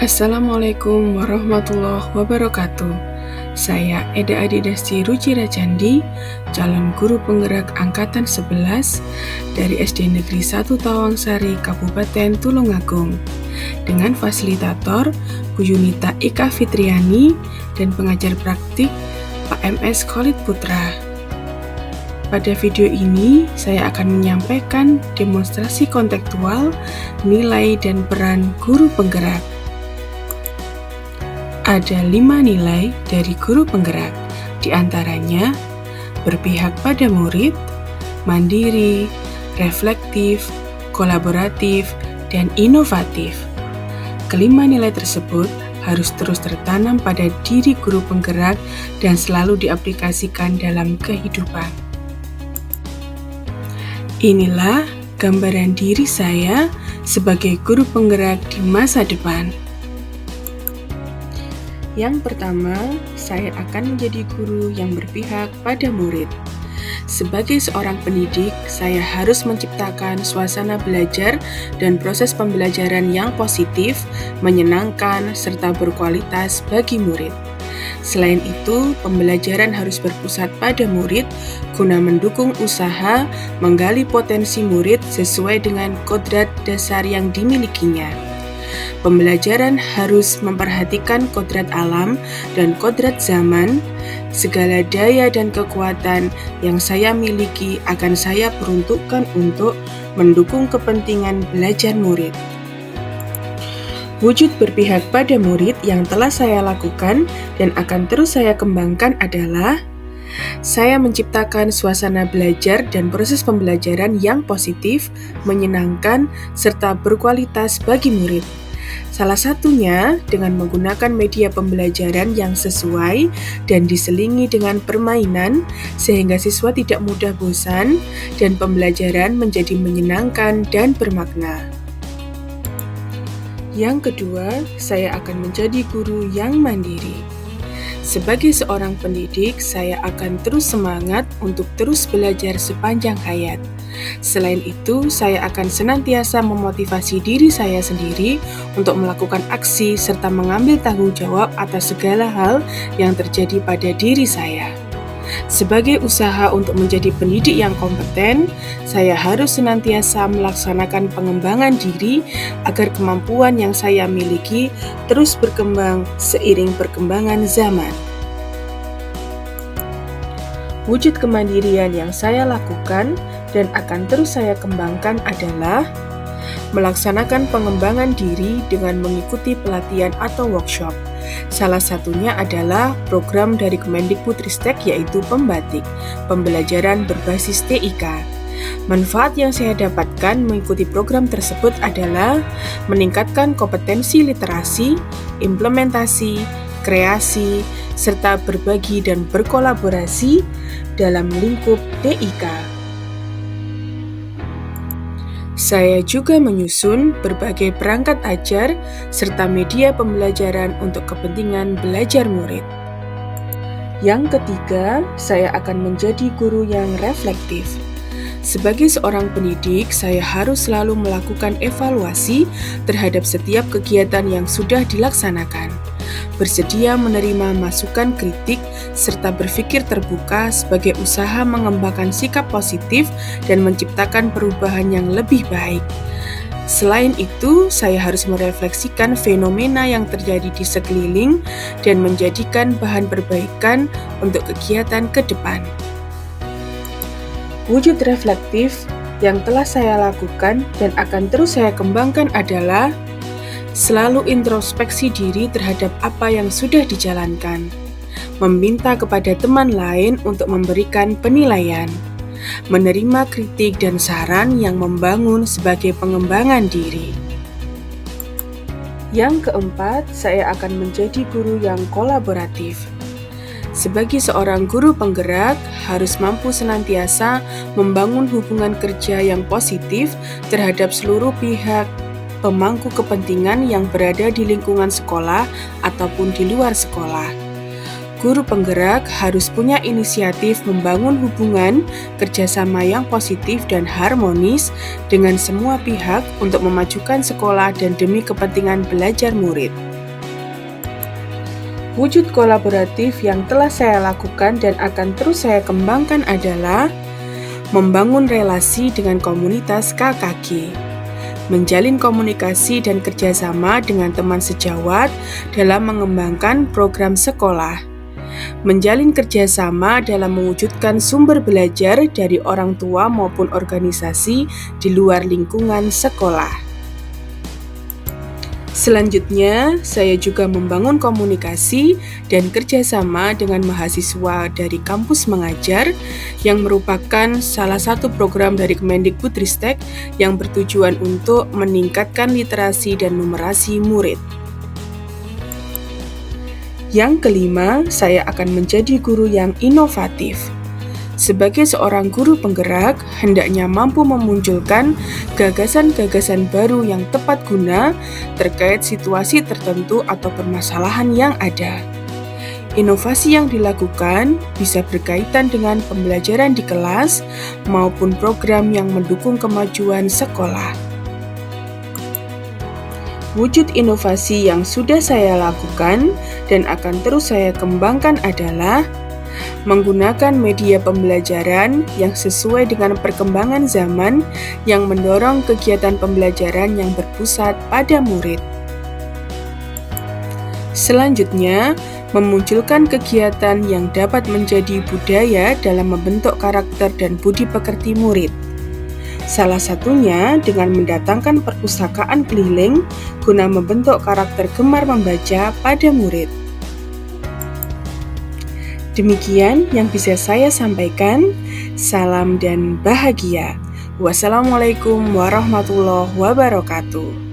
Assalamualaikum warahmatullahi wabarakatuh. Saya Eda Adidasti Rucira Candi, calon guru penggerak angkatan 11 dari SD Negeri 1 Tawangsari, Kabupaten Tulungagung, dengan fasilitator Bu Yunita Ika Fitriani dan pengajar praktik Pak MS Khalid Putra. Pada video ini, saya akan menyampaikan demonstrasi kontekstual, nilai dan peran guru penggerak. Ada 5 nilai dari guru penggerak, diantaranya berpihak pada murid, mandiri, reflektif, kolaboratif, dan inovatif. Kelima nilai tersebut harus terus tertanam pada diri guru penggerak dan selalu diaplikasikan dalam kehidupan. Inilah gambaran diri saya sebagai guru penggerak di masa depan. Yang pertama, saya akan menjadi guru yang berpihak pada murid. Sebagai seorang pendidik, saya harus menciptakan suasana belajar dan proses pembelajaran yang positif, menyenangkan, serta berkualitas bagi murid. Selain itu, pembelajaran harus berpusat pada murid guna mendukung usaha menggali potensi murid sesuai dengan kodrat dasar yang dimilikinya. Pembelajaran harus memperhatikan kodrat alam dan kodrat zaman. Segala daya dan kekuatan yang saya miliki akan saya peruntukkan untuk mendukung kepentingan belajar murid. Wujud berpihak pada murid yang telah saya lakukan dan akan terus saya kembangkan adalah saya menciptakan suasana belajar dan proses pembelajaran yang positif, menyenangkan, serta berkualitas bagi murid. Salah satunya dengan menggunakan media pembelajaran yang sesuai dan diselingi dengan permainan sehingga siswa tidak mudah bosan dan pembelajaran menjadi menyenangkan dan bermakna. Yang kedua, saya akan menjadi guru yang mandiri. Sebagai seorang pendidik, saya akan terus semangat untuk terus belajar sepanjang hayat. Selain itu, saya akan senantiasa memotivasi diri saya sendiri untuk melakukan aksi serta mengambil tanggung jawab atas segala hal yang terjadi pada diri saya. Sebagai usaha untuk menjadi pendidik yang kompeten, saya harus senantiasa melaksanakan pengembangan diri agar kemampuan yang saya miliki terus berkembang seiring perkembangan zaman. Wujud kemandirian yang saya lakukan dan akan terus saya kembangkan adalah melaksanakan pengembangan diri dengan mengikuti pelatihan atau workshop. Salah satunya adalah program dari Kemendikbudristek yaitu Pembatik, pembelajaran berbasis TIK. Manfaat yang saya dapatkan mengikuti program tersebut adalah meningkatkan kompetensi literasi, implementasi, kreasi, serta berbagi dan berkolaborasi dalam lingkup TIK. Saya juga menyusun berbagai perangkat ajar serta media pembelajaran untuk kepentingan belajar murid. Yang ketiga, saya akan menjadi guru yang reflektif. Sebagai seorang pendidik, saya harus selalu melakukan evaluasi terhadap setiap kegiatan yang sudah dilaksanakan, bersedia menerima masukan kritik, serta berpikir terbuka sebagai usaha mengembangkan sikap positif dan menciptakan perubahan yang lebih baik. Selain itu, saya harus merefleksikan fenomena yang terjadi di sekeliling dan menjadikan bahan perbaikan untuk kegiatan ke depan. Wujud reflektif yang telah saya lakukan dan akan terus saya kembangkan adalah selalu introspeksi diri terhadap apa yang sudah dijalankan, meminta kepada teman lain untuk memberikan penilaian, menerima kritik dan saran yang membangun sebagai pengembangan diri. Yang keempat, saya akan menjadi guru yang kolaboratif. Sebagai seorang guru penggerak, harus mampu senantiasa membangun hubungan kerja yang positif terhadap seluruh pihak pemangku kepentingan yang berada di lingkungan sekolah ataupun di luar sekolah. guru penggerak harus punya inisiatif membangun hubungan kerjasama yang positif dan harmonis dengan semua pihak untuk memajukan sekolah dan demi kepentingan belajar murid. Wujud kolaboratif yang telah saya lakukan dan akan terus saya kembangkan adalah membangun relasi dengan komunitas KKG, menjalin komunikasi dan kerjasama dengan teman sejawat dalam mengembangkan program sekolah, menjalin kerjasama dalam mewujudkan sumber belajar dari orang tua maupun organisasi di luar lingkungan sekolah. Selanjutnya, saya juga membangun komunikasi dan kerjasama dengan mahasiswa dari kampus mengajar yang merupakan salah satu program dari Kemendikbudristek yang bertujuan untuk meningkatkan literasi dan numerasi murid. Yang kelima, saya akan menjadi guru yang inovatif. Sebagai seorang guru penggerak, hendaknya mampu memunculkan gagasan-gagasan baru yang tepat guna terkait situasi tertentu atau permasalahan yang ada. Inovasi yang dilakukan bisa berkaitan dengan pembelajaran di kelas maupun program yang mendukung kemajuan sekolah. Wujud inovasi yang sudah saya lakukan dan akan terus saya kembangkan adalah menggunakan media pembelajaran yang sesuai dengan perkembangan zaman yang mendorong kegiatan pembelajaran yang berpusat pada murid. Selanjutnya, memunculkan kegiatan yang dapat menjadi budaya dalam membentuk karakter dan budi pekerti murid. Salah satunya dengan mendatangkan perpustakaan keliling guna membentuk karakter gemar membaca pada murid. Demikian yang bisa saya sampaikan. Salam dan bahagia. Wassalamualaikum warahmatullahi wabarakatuh.